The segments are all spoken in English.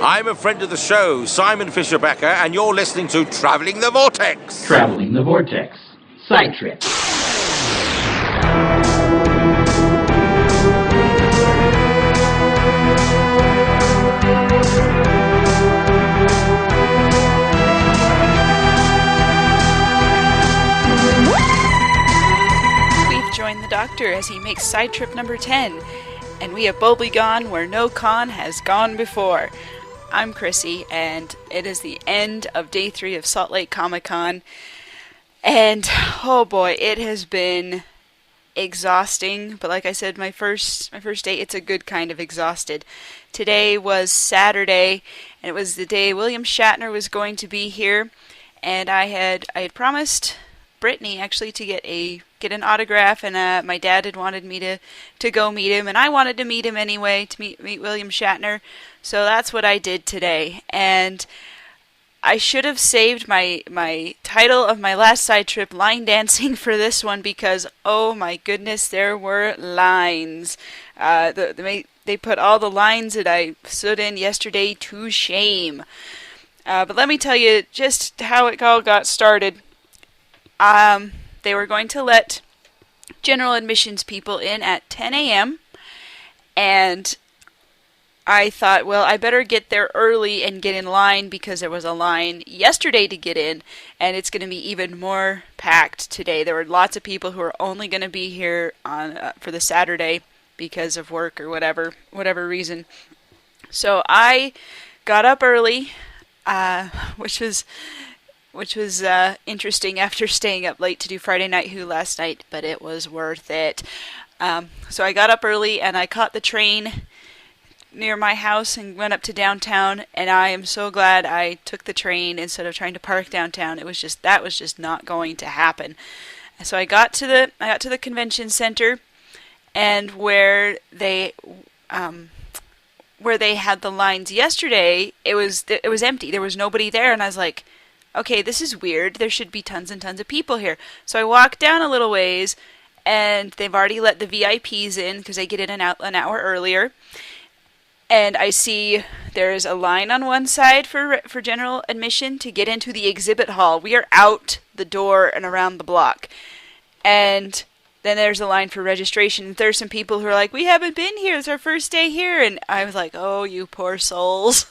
I'm a friend of the show, Simon Fisher-Becker, and you're listening to Traveling the Vortex. Traveling the Vortex. Side trip. We've joined the Doctor as he makes side trip number 10, and we have boldly gone where no con has gone before. I'm Chrissy, and it is the end of day 3 of Salt Lake Comic-Con, and oh boy, it has been exhausting, but like I said, my first day, it's a good kind of exhausted. Today was Saturday, and it was the day William Shatner was going to be here, and I had promised Brittany actually to get an autograph, and my dad had wanted me to go meet him, and I wanted to meet him anyway, to meet William Shatner, so that's what I did today. And I should have saved my title of my last side trip, line dancing, for this one, because oh my goodness, there were lines. They put all the lines that I stood in yesterday to shame. But let me tell you just how it all got started. They were going to let general admissions people in at 10 a.m. and I thought, well, I better get there early and get in line because there was a line yesterday to get in, and it's going to be even more packed today. There were lots of people who are only going to be here on for the Saturday because of work or whatever reason. So I got up early, which was interesting after staying up late to do Friday Night Who last night, but it was worth it. So I got up early and I caught the train near my house and went up to downtown, and I am so glad I took the train instead of trying to park downtown. That was just not going to happen. So I got to the convention center, and where they had the lines yesterday, it was empty. There was nobody there, and I was like, okay, this is weird. There should be tons and tons of people here. So I walked down a little ways, and they've already let the VIPs in because they get in an hour earlier. And I see there's a line on one side for general admission to get into the exhibit hall. We are out the door and around the block. And then there's a line for registration. There's some people who are like, we haven't been here. It's our first day here. And I was like, oh, you poor souls.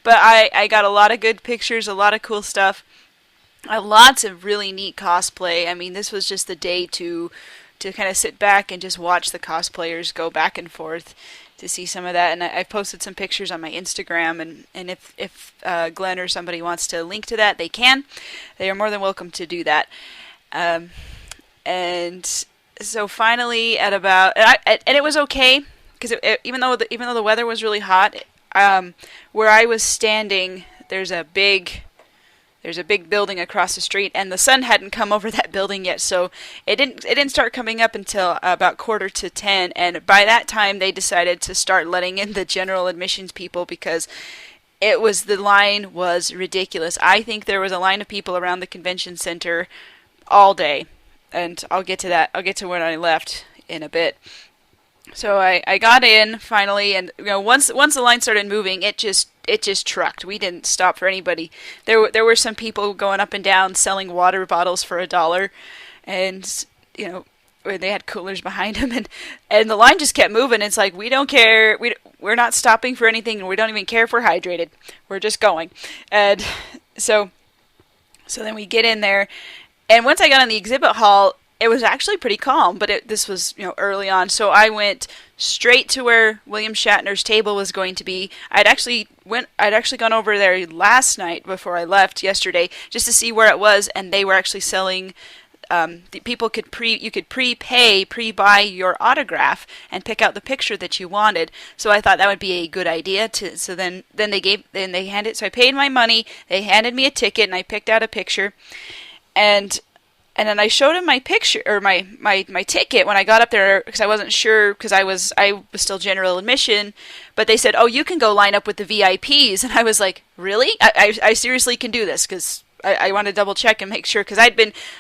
But I got a lot of good pictures, a lot of cool stuff. Lots of really neat cosplay. I mean, this was just the day to kind of sit back and just watch the cosplayers go back and forth to see some of that. And I've posted some pictures on my Instagram, and if Glenn or somebody wants to link to that, they can. They are more than welcome to do that. And so finally at about, and it was okay, because even though the weather was really hot, where I was standing, there's a big building across the street, and the sun hadn't come over that building yet, so it didn't start coming up until about 9:45, and by that time they decided to start letting in the general admissions people because the line was ridiculous. I think there was a line of people around the convention center all day, and I'll get to that. I'll get to when I left in a bit. So I got in finally, and once the line started moving, it just trucked. We didn't stop for anybody. There were some people going up and down selling water bottles for $1, and they had coolers behind them, and the line just kept moving. It's like, we don't care. We're not stopping for anything, and we don't even care if we're hydrated. We're just going. And so then we get in there, and once I got in the exhibit hall, it was actually pretty calm, but this was early on, so I went straight to where William Shatner's table was going to be. I'd actually gone over there last night before I left yesterday just to see where it was, and they were actually selling. You could pre-buy your autograph and pick out the picture that you wanted. So I thought that would be a good idea. So then they handed. So I paid my money. They handed me a ticket, and I picked out a picture, and then I showed him my picture or my ticket when I got up there, because I wasn't sure, because I was still general admission, but they said, oh, you can go line up with the VIPs, and I was like, really? I seriously can do this, because I want to double check and make sure, because I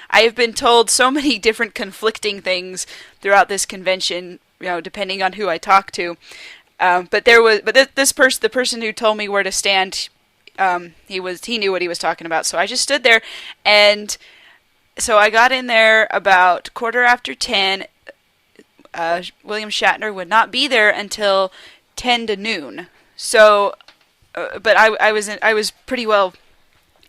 have been told so many different conflicting things throughout this convention, depending on who I talk to. The person who told me where to stand, he knew what he was talking about. So I just stood there, and so I got in there about 10:15. William Shatner would not be there until 10 to noon. So, but I was pretty well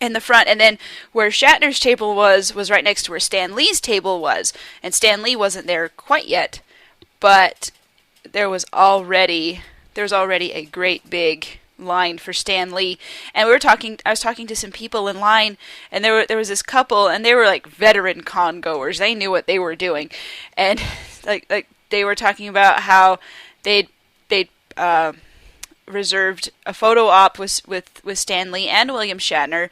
in the front, and then where Shatner's table was right next to where Stan Lee's table was, and Stan Lee wasn't there quite yet, but there was already a great big line for Stan Lee, and I was talking to some people in line, and there was this couple, and they were like veteran con goers. They knew what they were doing, and like they were talking about how they'd reserved a photo op with Stan Lee and William Shatner,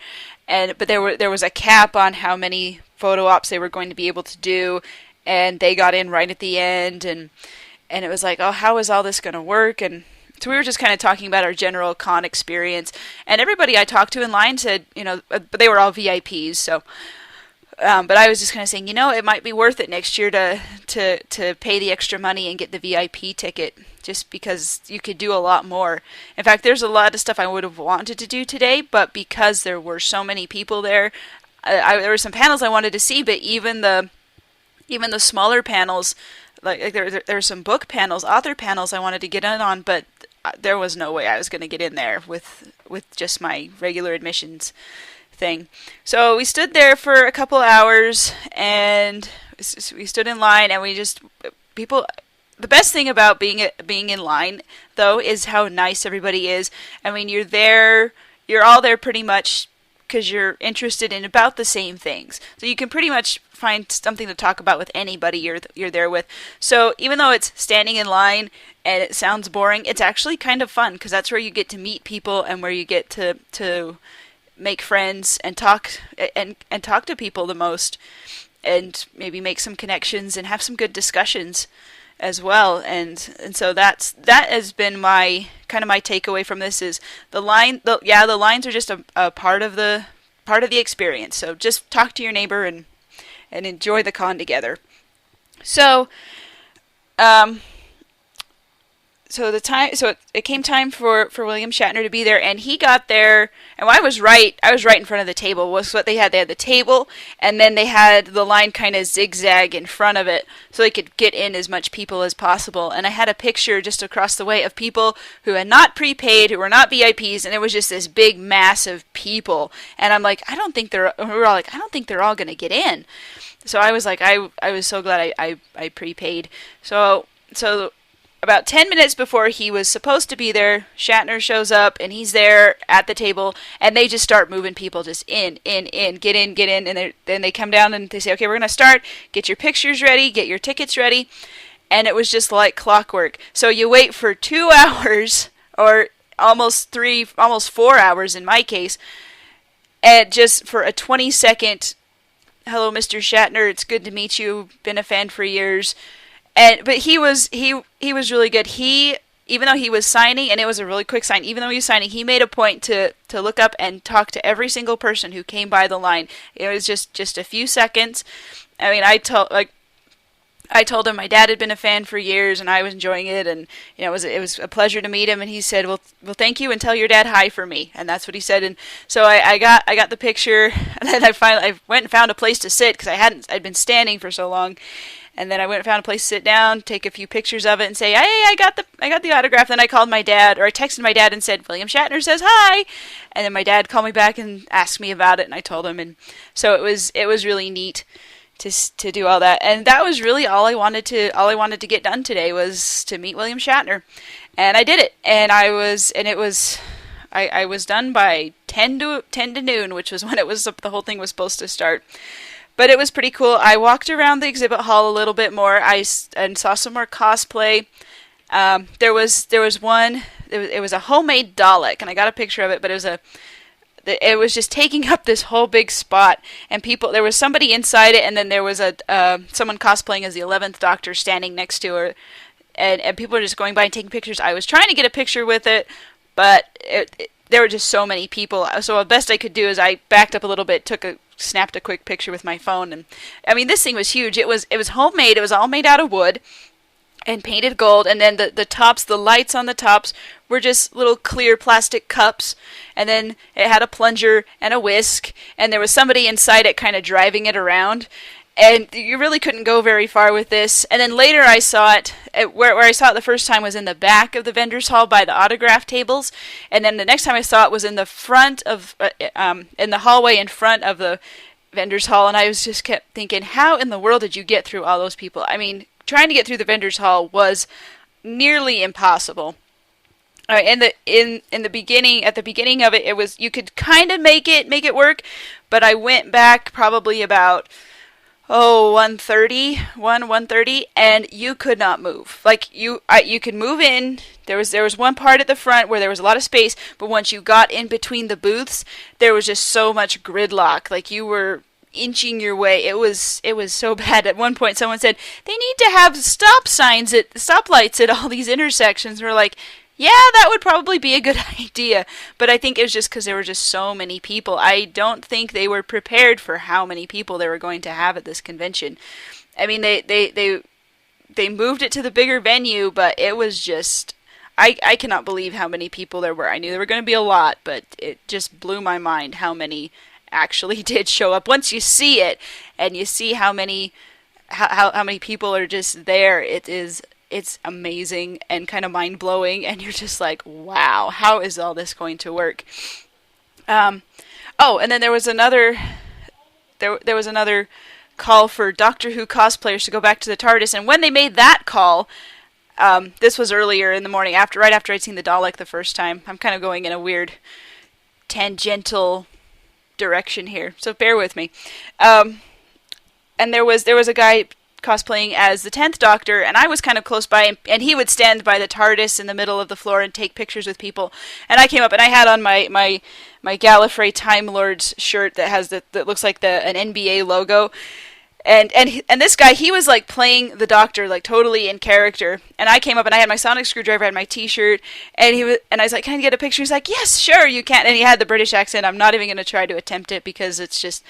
but there was a cap on how many photo ops they were going to be able to do, and they got in right at the end, and it was like, oh, how is all this going to work? And so we were just kind of talking about our general con experience, and everybody I talked to in line said, but they were all VIPs, so. But I was just kind of saying, it might be worth it next year to pay the extra money and get the VIP ticket, just because you could do a lot more. In fact, there's a lot of stuff I would have wanted to do today, but because there were so many people there, there were some panels I wanted to see, but even the smaller panels, like there were some book panels, author panels I wanted to get in on, but there was no way I was going to get in there with just my regular admissions thing. So we stood there for a couple hours, and we stood in line, and the best thing about being in line, though, is how nice everybody is. I mean, you're all there pretty much because you're interested in about the same things. So you can pretty much find something to talk about with anybody you're there with. So even though it's standing in line and it sounds boring, it's actually kind of fun, because that's where you get to meet people and where you get to make friends and talk to people the most, and maybe make some connections and have some good discussions as well. And so that has been my takeaway from this, is the lines are just a part of the experience. So just talk to your neighbor and enjoy the con together. So it came time for William Shatner to be there, and he got there, and I was right in front of the table. Was what they had the table, and then they had the line kind of zigzag in front of it, so they could get in as much people as possible. And I had a picture just across the way of people who had not prepaid, who were not VIPs, and it was just this big mass of people. And I'm like, we were all like, I don't think they're all going to get in. So I was like, I was so glad I prepaid. So about 10 minutes before he was supposed to be there, Shatner shows up, and he's there at the table, and they just start moving people just in, get in, and then they come down and they say, okay, we're going to start, get your pictures ready, get your tickets ready, and it was just like clockwork. So you wait for 2 hours, or almost 4 hours in my case, and just for a 20-second, hello, Mr. Shatner, it's good to meet you, been a fan for years. But he was really good. Even though he was signing, and it was a really quick sign, even though he was signing, he made a point to look up and talk to every single person who came by the line. It was just a few seconds. I mean, I told him my dad had been a fan for years, and I was enjoying it, and it was a pleasure to meet him. And he said, "Well, thank you, and tell your dad hi for me." And that's what he said. And so I got the picture, and then I went and found a place to sit, because I'd been standing for so long. And then I went and found a place to sit down, take a few pictures of it, and say, "Hey, I got the autograph." Then I called my dad, or I texted my dad and said, "William Shatner says hi." And then my dad called me back and asked me about it, and I told him. And so it was really neat to do all that. And that was really all I wanted to get done today, was to meet William Shatner. And I did it. And I was done by 10 to noon, which was when the whole thing was supposed to start. But it was pretty cool. I walked around the exhibit hall a little bit more. And saw some more cosplay. There was one. It was a homemade Dalek, and I got a picture of it. But it was just taking up this whole big spot, and there was somebody inside it, and then there was someone cosplaying as the 11th Doctor standing next to her, and people were just going by and taking pictures. I was trying to get a picture with it, but there were just so many people. So the best I could do is I backed up a little bit, snapped a quick picture with my phone, and I mean, this thing was huge. It was homemade. It was all made out of wood, and painted gold, and then the tops, the lights on the tops were just little clear plastic cups, and then it had a plunger and a whisk, and there was somebody inside it kind of driving it around, and you really couldn't go very far with this. And then later I saw it, where I saw it the first time was in the back of the vendor's hall by the autograph tables, and then the next time I saw it was in the front of, in the hallway in front of the vendor's hall, and I was just kept thinking, how in the world did you get through all those people? I mean, trying to get through the vendor's hall was nearly impossible. In the beginning, at the beginning of it, it was, you could kind of make it work, but I went back probably about 1:30, and you could not move. Like you could move in. There was one part at the front where there was a lot of space, but once you got in between the booths, there was just so much gridlock. Like you were inching your way. It was so bad. At one point, someone said they need to have stoplights at all these intersections. We're like, yeah, that would probably be a good idea. But I think it was just because there were just so many people. I don't think they were prepared for how many people they were going to have at this convention. I mean, they moved it to the bigger venue, but it was just, I cannot believe how many people there were. I knew there were going to be a lot, but it just blew my mind how many actually did show up. Once you see it and you see how many people are just there, it's amazing and kind of mind-blowing, and you're just like, wow, how is all this going to work? And then there was another call for Doctor Who cosplayers to go back to the TARDIS, and when they made that call, this was earlier in the morning, right after I'd seen the Dalek the first time. I'm kind of going in a weird tangential direction here, so bear with me. And there was a guy cosplaying as the 10th Doctor, and I was kind of close by, and he would stand by the TARDIS in the middle of the floor and take pictures with people. And I came up, and I had on my Gallifrey Time Lords shirt that has that looks like an NBA logo. And this guy, he was like playing the Doctor, like totally in character. And I came up, and I had my sonic screwdriver, I had my T-shirt, and I was like, "Can I get a picture?" He's like, "Yes, sure, you can." And he had the British accent. I'm not even going to try to attempt it because it's just,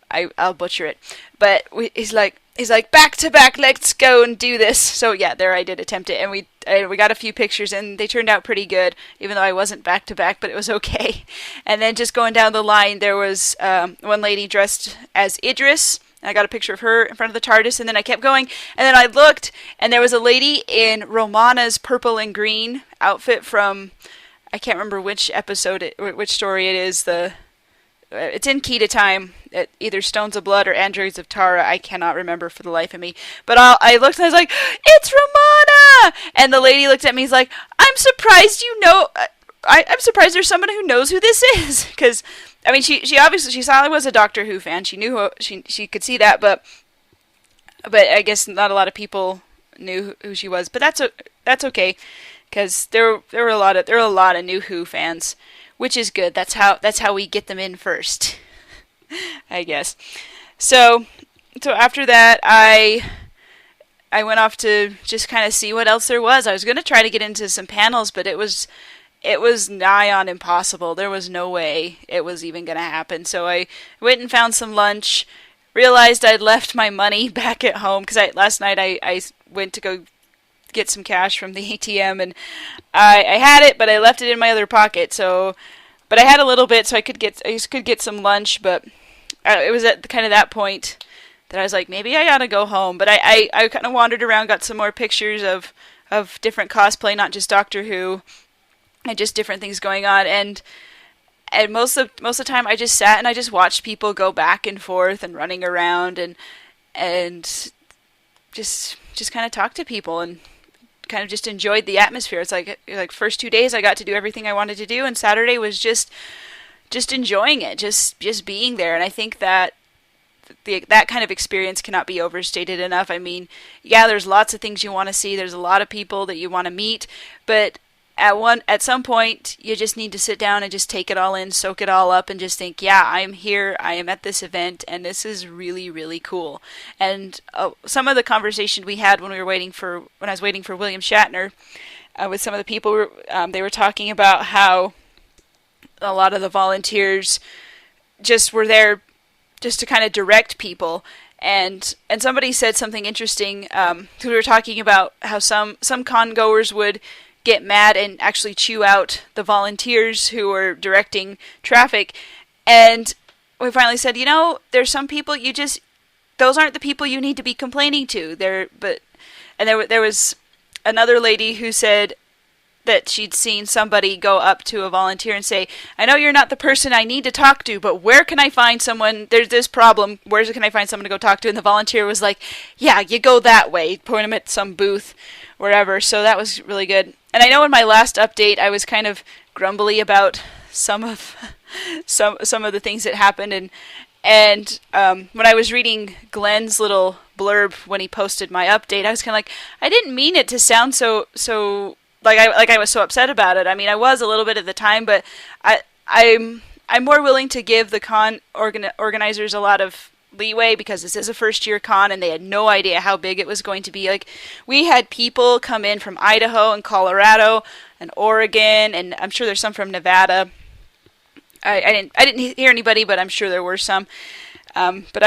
I'll butcher it. But he's like, back to back, let's go and do this. So yeah, there I did attempt it, and we got a few pictures, and they turned out pretty good, even though I wasn't back to back, but it was okay. And then just going down the line, there was one lady dressed as Idris. I got a picture of her in front of the TARDIS, and then I kept going, and then I looked, and there was a lady in Romana's purple and green outfit from, I can't remember which episode, which story it is, it's in Key to Time, either Stones of Blood or Androids of Tara. I cannot remember for the life of me. But I looked and I was like, "It's Romana!" And the lady looked at me and was like, "I'm surprised you know. I'm surprised there's someone who knows who this is." Because, I mean, she obviously, she saw I was a Doctor Who fan. She knew she could see that, but I guess not a lot of people knew who she was. But that's okay, because there were a lot of new Who fans, which is good. That's how we get them in first, I guess. So after that, I went off to just kind of see what else there was. I was going to try to get into some panels, but it was nigh on impossible. There was no way it was even going to happen. So I went and found some lunch, realized I'd left my money back at home, because last night I went to go get some cash from the ATM, and I had it, but I left it in my other pocket. So, but I had a little bit, so I could get some lunch. But it was at kind of that point that I was like, maybe I gotta go home. But I kind of wandered around, got some more pictures of different cosplay, not just Doctor Who, and just different things going on. And most of the time, I just sat and I just watched people go back and forth and running around and just kind of talk to people and kind of just enjoyed the atmosphere. It's like first 2 days I got to do everything I wanted to do, and Saturday was just enjoying it, just being there. And I think that that kind of experience cannot be overstated enough. I mean, yeah, there's lots of things you want to see. There's a lot of people that you want to meet, but at some point, you just need to sit down and just take it all in, soak it all up, and just think, yeah, I'm here, I am at this event, and this is really, really cool. And some of the conversation we had when I was waiting for William Shatner, with some of the people, they were talking about how a lot of the volunteers just were there just to kind of direct people. And somebody said something interesting, because we were talking about how some con goers would get mad and actually chew out the volunteers who were directing traffic. And we finally said, there's some people those aren't the people you need to be complaining to. There was another lady who said that she'd seen somebody go up to a volunteer and say, I know you're not the person I need to talk to, but where can I find someone? There's this problem. Where can I find someone to go talk to? And the volunteer was like, yeah, you go that way. Point him at some booth, wherever. So that was really good. And I know in my last update, I was kind of grumbly about some of the things that happened. And when I was reading Glenn's little blurb when he posted my update, I was kind of like, I didn't mean it to sound so like I was so upset about it. I mean, I was a little bit at the time, but I'm more willing to give the con organizers a lot of leeway, because this is a first-year con and they had no idea how big it was going to be. Like, we had people come in from Idaho and Colorado and Oregon, and I'm sure there's some from Nevada. I didn't hear anybody, but I'm sure there were some. But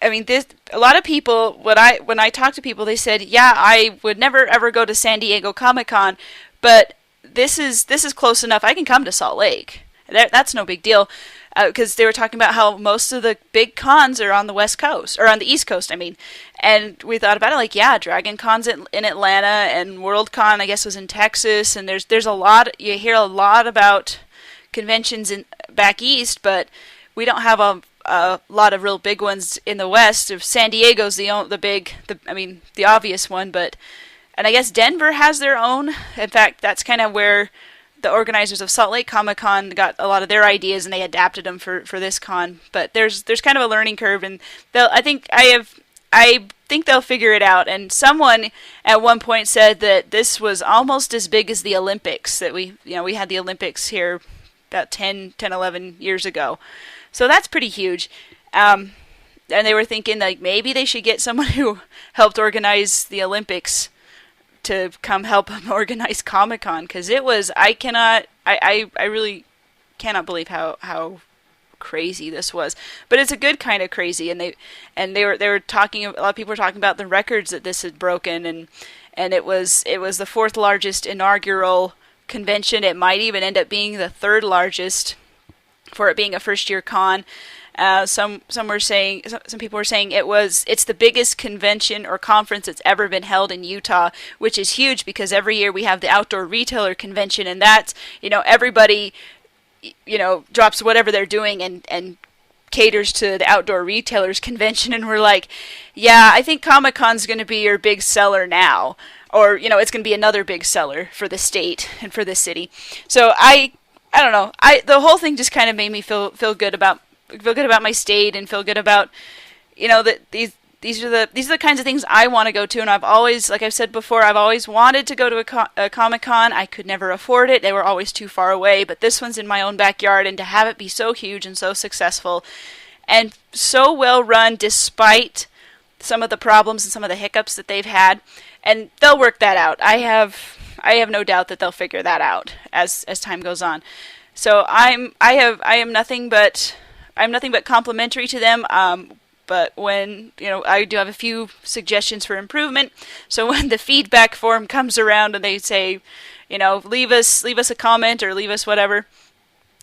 I mean, a lot of people, when I talk to people, they said, yeah, I would never ever go to San Diego Comic-Con, but this is close enough. I can come to Salt Lake. That's no big deal, because they were talking about how most of the big cons are on the West Coast, or on the East Coast, I mean. And we thought about it, like, yeah, Dragon Con's in Atlanta, and World Con, I guess, was in Texas, and there's a lot. You hear a lot about conventions back east, but we don't have a lot of real big ones in the West. San Diego's the obvious one, and I guess Denver has their own. In fact, that's kind of where the organizers of Salt Lake Comic-Con got a lot of their ideas, and they adapted them for this con. But there's kind of a learning curve, and I think they'll figure it out. And someone at one point said that this was almost as big as the Olympics, that we had the Olympics here about 11 years ago. So that's pretty huge. And they were thinking, like, maybe they should get someone who helped organize the Olympics to come help them organize Comic-Con, because it was, I really cannot believe how crazy this was. But it's a good kind of crazy, and they were talking, a lot of people were talking about the records that this had broken, and it was the fourth largest inaugural convention. It might even end up being the third largest for it being a first-year con. Some people were saying it's the biggest convention or conference that's ever been held in Utah, which is huge, because every year we have the Outdoor Retailer Convention, and that's, everybody, drops whatever they're doing and caters to the Outdoor Retailers Convention, and we're like, yeah, I think Comic-Con's going to be your big seller now, or, it's going to be another big seller for the state and for the city. So I don't know. The whole thing just kind of made me feel good about my state, and feel good about, that these are the kinds of things I want to go to. And I've always, like I've said before, I've always wanted to go to a Comic-Con. I could never afford it. They were always too far away. But this one's in my own backyard, and to have it be so huge and so successful and so well run, despite some of the problems and some of the hiccups that they've had, and they'll work that out. I have no doubt that they'll figure that out as time goes on. So I am nothing but complimentary to them. But when, I do have a few suggestions for improvement. So when the feedback form comes around and they say, leave us a comment or leave us whatever,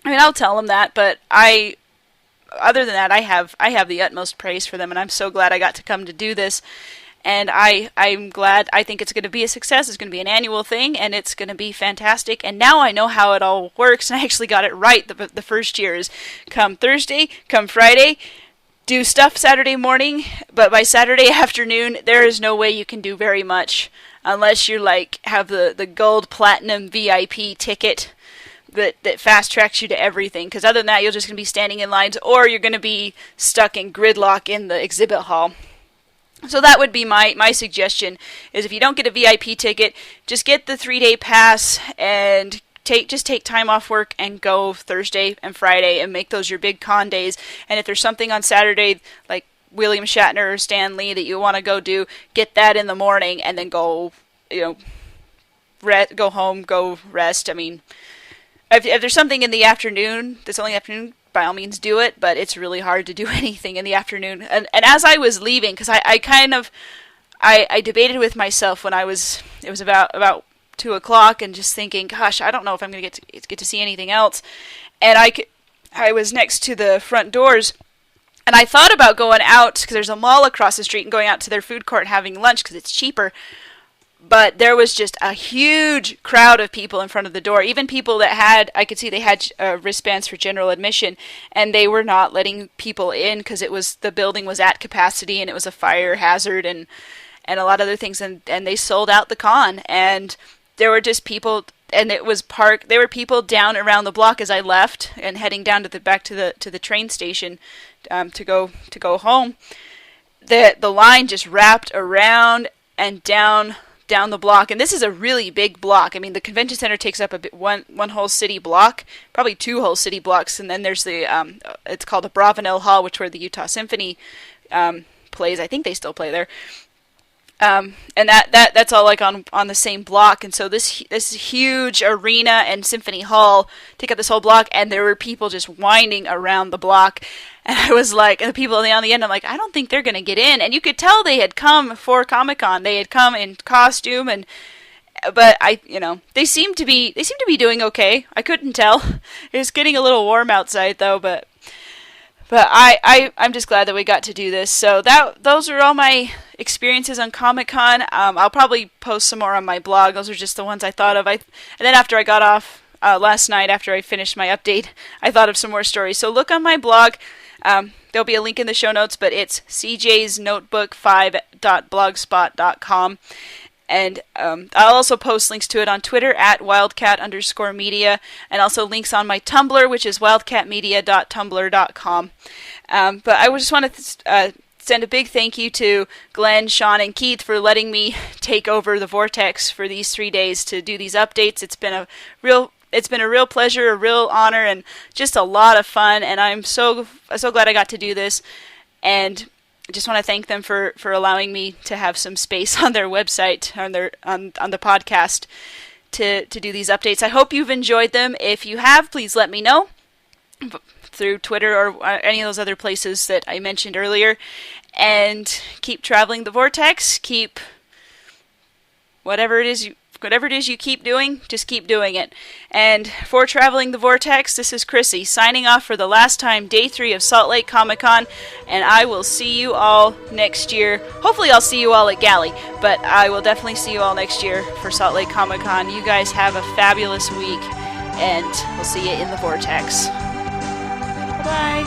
I'll tell them that. But other than that, I have the utmost praise for them, and I'm so glad I got to come to do this. And I'm glad. I think it's going to be a success. It's going to be an annual thing, and it's going to be fantastic. And now I know how it all works, and I actually got it right the first year. Is come Thursday, come Friday, do stuff Saturday morning, but by Saturday afternoon, there is no way you can do very much unless you have the gold platinum VIP ticket that fast tracks you to everything. Because other than that, you're just going to be standing in lines, or you're going to be stuck in gridlock in the exhibit hall. So that would be my suggestion, is if you don't get a VIP ticket, just get the 3-day pass and just take time off work and go Thursday and Friday and make those your big con days. And if there's something on Saturday like William Shatner or Stan Lee that you want to go do, get that in the morning and then go, go home, go rest. I mean, if there's something in the afternoon, that's only afternoon, by all means do it, but it's really hard to do anything in the afternoon. And as I was leaving, because I debated with myself when it was about 2 o'clock, and just thinking, gosh, I don't know if I'm going to get to see anything else. And I was next to the front doors, and I thought about going out, because there's a mall across the street, and going out to their food court and having lunch, because it's cheaper. But there was just a huge crowd of people in front of the door. Even people that I could see they had wristbands for general admission, and they were not letting people in because the building was at capacity, and it was a fire hazard and a lot of other things. And they sold out the con, and there were just people, and it was there were people down around the block as I left and heading down back to the train station to go home. The line just wrapped around and down the block, and this is a really big block. I mean, the convention center takes up one whole city block, probably 2 whole city blocks, and then there's it's called the Bravenel Hall, where the Utah Symphony plays. I think they still play there. And that's all like on the same block, and so this huge arena and symphony hall take up this whole block, and there were people just winding around the block, and I was like, and the people on the end, I'm like, I don't think they're gonna get in, and you could tell they had come for Comic-Con, they had come in costume, but they seemed to be doing okay. I couldn't tell. It was getting a little warm outside though, but I'm just glad that we got to do this. So those are all my experiences on Comic-Con. I'll probably post some more on my blog. Those are just the ones I thought of. And then after I got off last night, after I finished my update, I thought of some more stories. So look on my blog. There'll be a link in the show notes, but it's cjsnotebook5.blogspot.com. And I'll also post links to it on Twitter at wildcat_media, and also links on my Tumblr, which is wildcatmedia.tumblr.com. But I just want to send a big thank you to Glenn, Sean, and Keith for letting me take over the Vortex for these 3 days to do these updates. It's been a real pleasure, a real honor, and just a lot of fun. And I'm so glad I got to do this. And I just want to thank them for allowing me to have some space on their website, on the podcast, to do these updates. I hope you've enjoyed them. If you have, please let me know through Twitter or any of those other places that I mentioned earlier. And keep traveling the Vortex. Keep whatever it is you keep doing, just keep doing it. And for Traveling the Vortex, this is Chrissy, signing off for the last time, Day 3 of Salt Lake Comic-Con, and I will see you all next year. Hopefully I'll see you all at Galley, but I will definitely see you all next year for Salt Lake Comic-Con. You guys have a fabulous week, and we'll see you in the Vortex. Bye-bye.